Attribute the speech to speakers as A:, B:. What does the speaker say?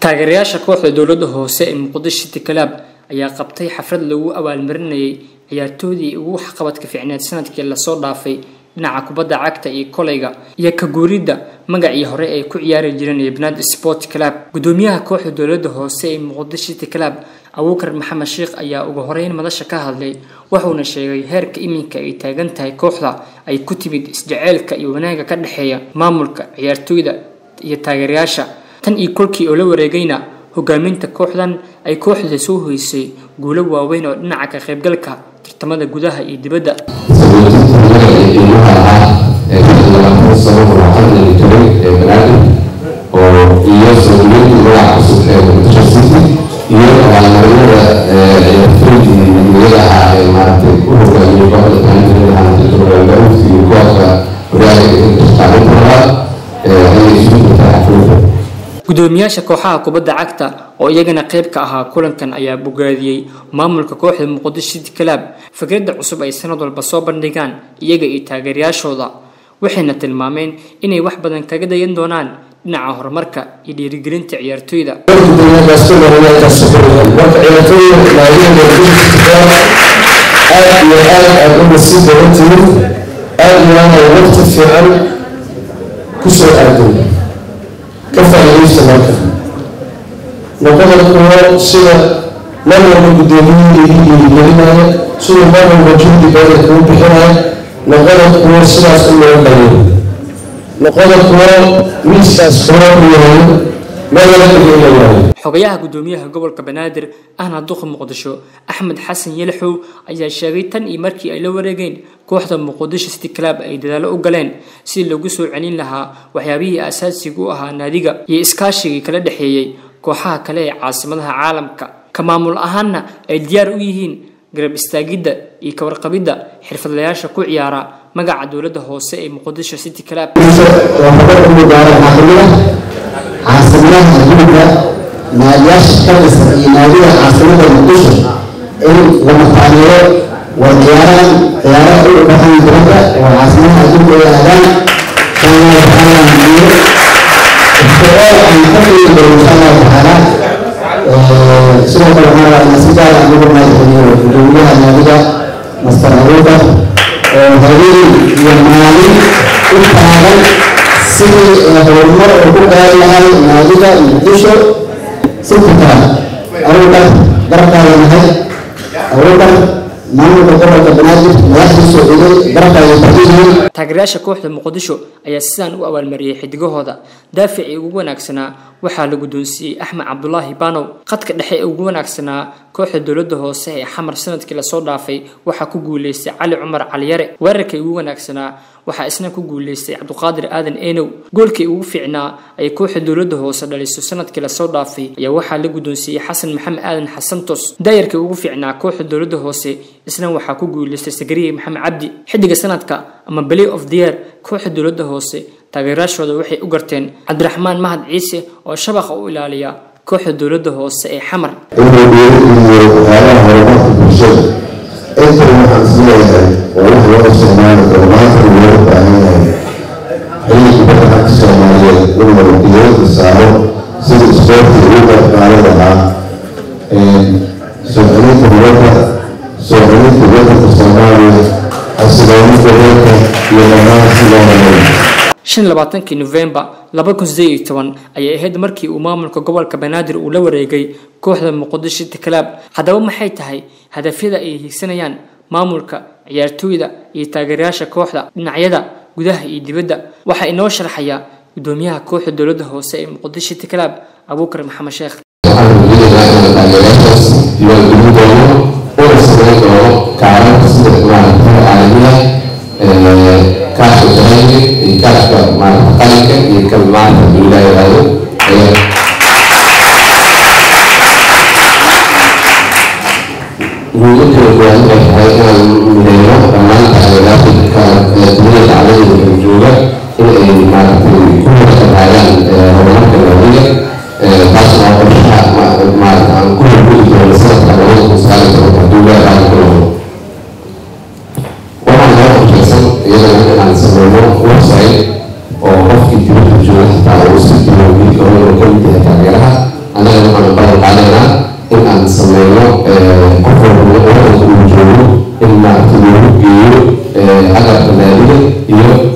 A: taageerayaasha kooxda dowladda hoose ee Muqdisho City Club ayaa qabtay xaflad lagu abaalmarinayay ciyaartoydii ugu waxqabadka fiicneed sanadkii la soo dhaafay dhinaca kubadda cagta iyo kolayga iyo ka guuridda magacii hore ay ku ciyaari jireen Ibnaad Sport Club. Gudoomiyaha kooxda dowladda hoose ee Muqdisho City Club Abuukar Maxamed Sheekh ayaa ugu horeyn madasha ka hadlay wuxuuna sheegay heerka iminka ay taagan tahay kooxda ay ku timid isjaceelka iyo wanaagga ka dhaxeeya maamulka ciyaartoyda iyo taageerayaasha tan iyo kolkii oo la wareegayna hogaaminta kooxdan ay kooxda soo hoysay guulo waaweyn oo dhinaca ka qaybgalka tartamada gudaha iyo dibadda. gudoomiyaasha kooxaha kubadda cagta oo iyagana qayb ka ahaa kulankan ayaa bogaadiyay maamulka kooxda Muqdisho City Club fikradda cusub ay sanad walba soo bandhigaan iyaga iyo taageerayaashooda waxayna tilmaameen inay wax badan kaga dayan doonaan dhinaca horumarka iyo dhiirigelinta ciyaartoyda.
B: كفاية لك نقدر نقول سير مرة قدامي لنا سير مرة موجود بين بحنا نقدر نقول سير أسمع بيني نقدر نقول ميساس فرامي
A: xogayaha gudoomiyaha gobolka Banaadir ahna duqa Muqdisho Axmed Xasan Yelxow ayaa sheegay tan iyo markii ay la wareegeen kooxda Muqdisho City Club ay dadaalo u galeen si lagu soo celin lahaa waxyaabihii aasaasiga u ahaa naadiga iyo iskaashiga kala dhaxeeyay kooxaha kale ee caasimadaha caalamka ka maamul ahaanna ay diyaar u yihiin garab istaagidda iyo ka warqabidda xirfadlayaasha ku ciyaara magaca dowladda hoose ee Muqdisho City Club.
C: عاصمة الدولة نادياش كرس نادية عاصمة المقدسة لما تعالوا والطيران طيارات بحر الدولة وعاصمة الدولة الآن كان تعالى مدير اختراع عن كل إن شاء الله تعالى سورة الأمارة نسيت على أمور ما يخليه الدولة نادية مستقبلة هذه المعالي التعاون سيدي هرمر وكذا لهاي نادية مقدسة سكتة أرودا بركة لهاي أرودا مانو بكرة بنادي نادي سعودي بركة لهاي.
A: taageerayaasha kooxda Muqdisho ayaa sidaan u abaalmariyay xidigahooda daaficii ugu wanaagsanaa waxaa la gudoonsiiyay Axmed Cabdullaahi Banow qadka dhexe ugu wanaagsanaa kooxda dowladda hoose ee Xamar sanadkii la soo dhaafay waxaa ku guuleystay Cali Cumar Caliyare weerarkii ugu wanaagsanaa waxaa isna ku guuleystay Cabduqaadir Aadan Eenow goolkii ugu fiicnaa ay kooxda dowladda hoose dhaliso sanadkii la soo dhaafay ayaa waxaa la gudoonsiiyay Xasan Maxamed Aadan Xasantos daayirkii ugu fiicnaa kooxda dowladda hoose isna waxaa ku guuleystay Sagariye Maxamed Cabdi xidiga sanadka ama Play of the Year kooxda dowladda hoose taageerayaashooda waxay u garteen Cabdiraxmaan Mahad Ciise oo shabaqa u ilaaliya kooxda dowladda hoose ee Xamar.
D: أنت المحسنية وروح الصومال والمات الورد عنها هي بدها الصومالية والمرتبط الساعة سيد سبورت الأولى على لها سؤالية الوطن الصومالية السلامية الوطن يومنا السلامية
A: 25 November 2018 ayay ahayd markii uu maamulka gobolka Banaadir uu la wareegay kooxda Muqdisho City Club. Haddaba maxay tahay hadafyada ay higsanayaan maamulka ciyaartoyda iyo taageerayaasha kooxda dhinacyada gudaha iyo dibadda waxa inoo sharaxaya gudoomiyaha kooxda dowladda hoose ee Muqdisho City Club Abuukar Maxamed Sheekh.
D: كاشف جهني كاشف مع قلك يكمل مع الولاية هذا يمكن أن يكون هذا من اليوم كمان تعليقات الدنيا عليه الجوجة إلى مع كل العالم هرمات الولاية خاصة مع كل الجلسات على وجه مساعدة الدولة على كله إذا كان سببه وسائل أو في جهة على وسط الجهة كل جهة تعبيرها أنا لما نبغى علينا إن أن سمينا كفر من الجنوب إن ما تقولوا بيو أجر بنادي يو